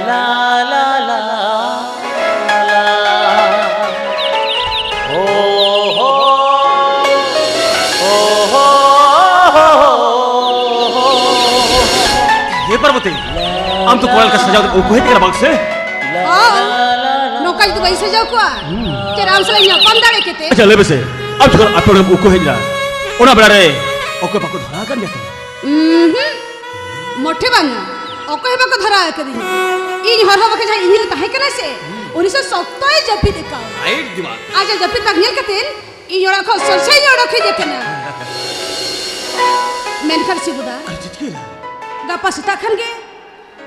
ला ला ला ला ओ हो हे पार्वती आम तो कोयल का सजावट ओ कोहे तेरा बक्से नौका तो वैसे जाओ को तेरा आंसला nya pam dare kete अच्छा ले बसे अब तो आप लोग ओ कोहे जरा ओना बड़ा रे ओके पाको धरा कर ले तो मोठे बांगा ओके बाको धरा करी इन हर हवा के जा इहिल ताहे कना से 1970 जपी देखा राइट दिमाग आज जपी तक नेल कतेन इन योड़ा खो सरसे योड़ा खे देखना मेनखर सिबुदा चिटकेला गप्पा सुता खन गे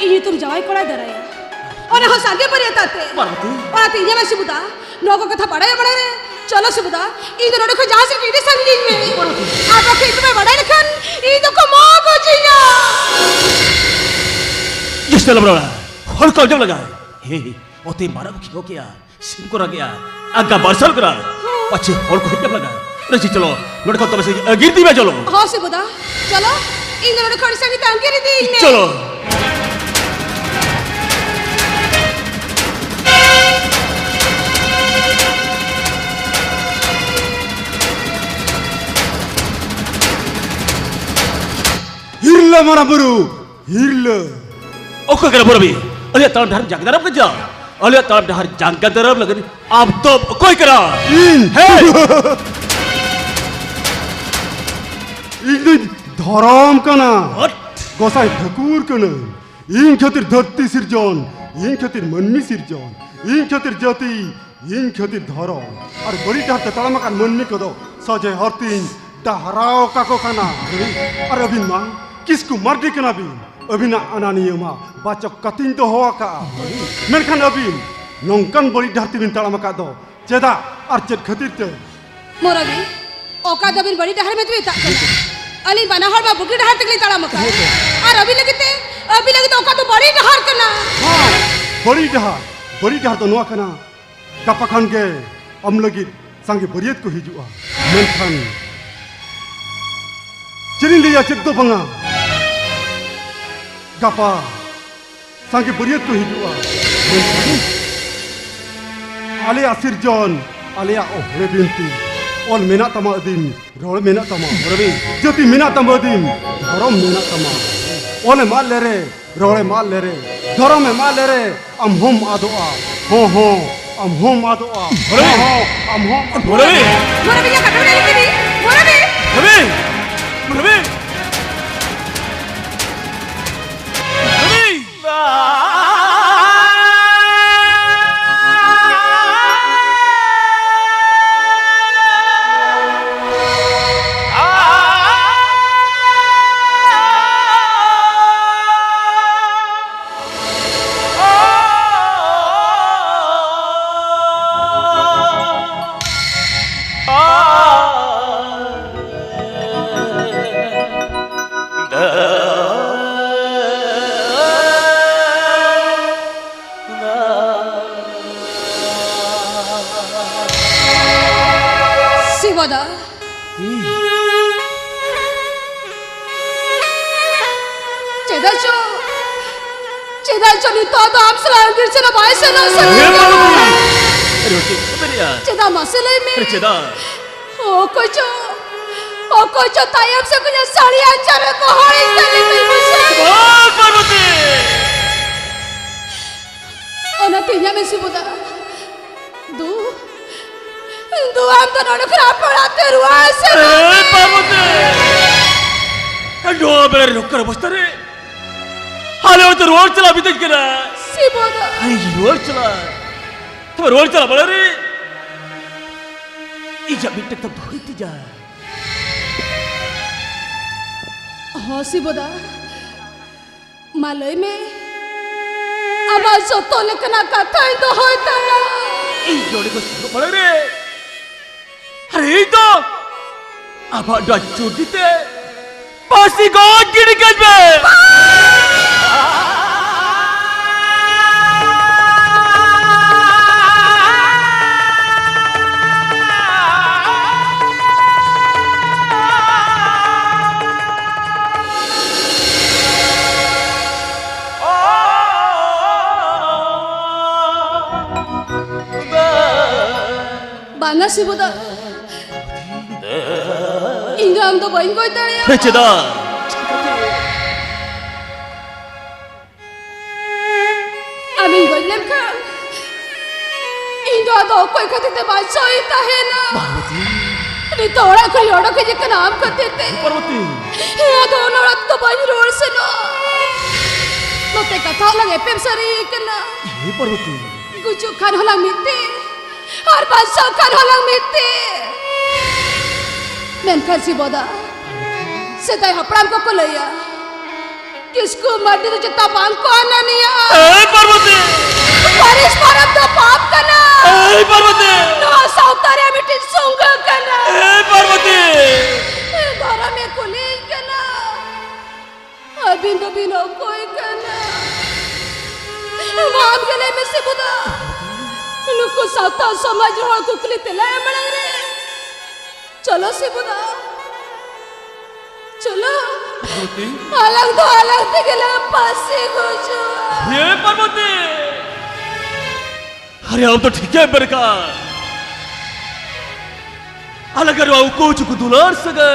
इन तुम जवाई कोड़ा दराया और हो सागे पर येताते पार्वती और तीजे में सिबुदा नोको कथा बड़ा बड़ा रे चलो सिबुदा इन रोड को जहां से टीडी संगी में आप के तुम्हें बड़ा लिखन इन तो को मो को जीना ये चल बड़ा और कल जब लगा हे ओते मारा को खियो किया सिंह को रह गया आगा बरसल करा पछे और को जब लगा रे चलो नोड को तो से गिरती में चलो हां सिबुदा चलो इन रोड को संगी तांगे रे दी चलो हिरला मारा बरु हिरला ओके करे बोरबी अले ताम धर जगदरब के जा अले ताम धर जगदरब लगन अब तो कोई करा इन हे इन धराम कना हट गोसाई ठाकुर कना इन खातिर धरती सिरजन इन खातिर मनमी सिरजन इन खातिर जाति इन खातिर धरम और बड़ी डर तड़मा का मनमी कदो सजे हरतीन डहराओ काको कना और अभी मां किसको मर दी कना भी अभी ना अनानियमा बाचक कतिन तो होआ का मेनखान अभी नौकन बड़ी डरती बिन तड़मा का दो चेदा और चेद खातिर ते मोरबी ओका दबिन बड़ी डहर में तुई ता अली बनाहर बा बुकी डहर तकली तड़ा मका और अभी लगते ओका तो बड़ी डहर कना हां बड़ी डहर तो नुआ कना कपखन के अमलगी संगे बरियत को हिजुआ मेनखान चिरिन लिया चेक तो बंगा गपा संगे बरियत को हिजुआ आले आसिर जॉन आले ओहरे बिनती ऑल मेना तमा दिन रोड मेना तमा रवि ज्योति मेना तमा दिन धरम मेना तमा ओले माल ले रे रोड़े माल ले रे धरम में माल ले रे हम आदोआ हो हम आदोआ हो हम बोरबी मोरबी या कटोरे लेके मोरबी बोरबी बोरबी सिबुदा चेदा नी तो आम सलाम गिरसे ना बाय से ना हे पार्वती अरे ओके बरिया चेदा मसले में अरे चेदा ओ कोचो तायब से कुछ साड़ी अंचर को हरी चली गई मुझे वाह पार्वती ओना तीजा में सिबुदा दू हम तो नोने खराब पड़ाते रुआ से ए पार्वती अड्डो बेरे रुकर बस्तर हाले तो रोड चला भी तक करा सिबुदा अरे रोड चला तो रोड चला बड़ा रे इजा बिटक तब धोती जा हो सिबुदा मालय में अब सतो लेकना कथा तो होता ई जोड़ी को बड़ा रे अरे तो अब डा चुड़ीते पासी गोद गिर गए Karena si Buddha Inggam to bain koi tare 해체다. Amin koi lem kan Inga to koi khate te ba soi ta hai na Ni toda koi oda ke jek naam khate te Parvati Ya to na to bain road se no No te katha lage pem sari kana hey Parvati Gucu kan holang mite Har basa kan holang mite Menkan si Buddha Sedai hapram ko kolaya Kisku mati to jeta bang ko ananiya hey Parvati Paris param to paap kana hey Parvati No sautare miti sunga kana hey Parvati Dhara me kuli kana Abindo bino koi kana Maam gale me si Buddha Nuku sauta samaj hol kukli tela malang re Chalo si Buddha Chalo Parvati Alang to alang te gala pasi gojo हे पार्वती अरे अब तो ठीक है बरका अलग करो कुछ को दुलार सके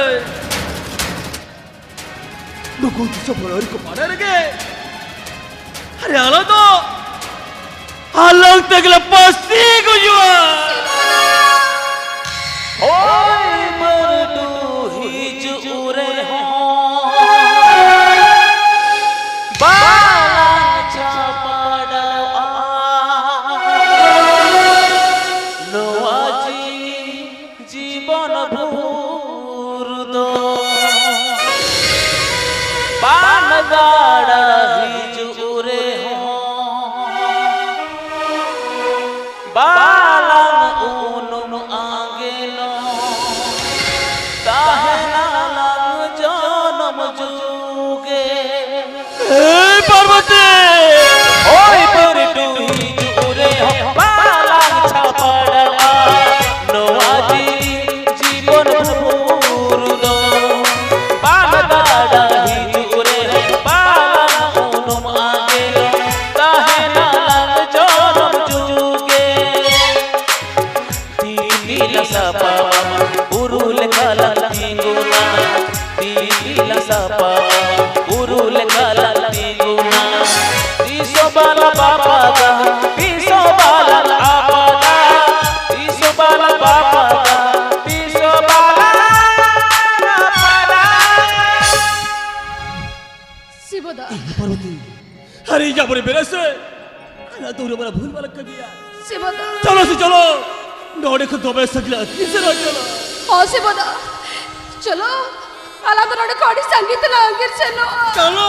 नुको तो बोलरी को पाने लगे अरे आलो तो अलग तक लपसी को जुआ ओय बरडू हिज उरे हो बाला छापड़ा नवाजी जीवन भूर दो पान गाड़ा हिज उरे हो बालन उन आंगेलो ताहना लग जनम जुगे पार्वती ओय बरडू जुरे हो बालन छापड़ा नवाजी जीवन भूर दो पान गाड़ा ही जुरे बालन उन आंगेलो ताहना लग जनम जुगे Tila sapa urul kala tinguna Tila sapa urul kala tinguna Piso bala bapa ka piso bala apa ka Piso bala bapa ka piso bala apa Si Buddha Parvati अरे या बोले मेरे से अरे तूने बड़ा भूल वाला कर दिया Si Buddha चलो से चलो नौड़े को दो मैं सकला किसे ना चलो Oh si Buddha Chalo Alang to node kodi sangit na angir se no चलो